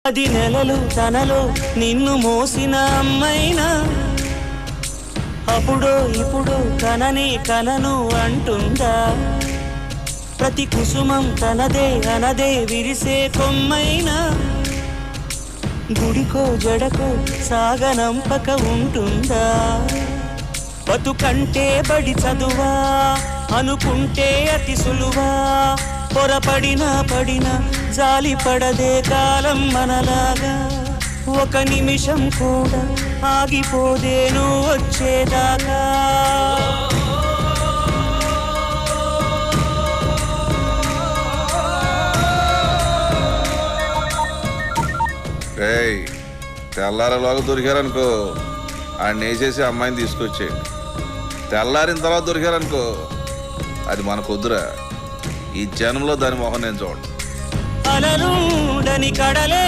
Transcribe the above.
10 నెలలు తనలో నిన్ను మోసిన అమ్మైనా అప్పుడో ఇప్పుడు కనని కనను అంటుందా? ప్రతి కుసుమం తనదే అనదే విరిసే కొమ్మైనా గుడికో జడకో సాగనంపక ఉంటుందా? బతుకంటే బడి చదువా అనుకుంటే అతి సులువా? పడినా జాలి పడదే కాలం మనలాగా. ఒక నిమిషం కూడా ఆగిపోదే నువ్వు వచ్చేదాకా. తెల్లారలోగా దొరికారనుకో ఆయన వేసేసి అమ్మాయిని తీసుకొచ్చేయండి. తెల్లారిన తర్వాత దొరికారనుకో అది మనకొద్దురా. ఈ జనంలో దాని మొహం నేను చూడండి. అలలుండని కడలే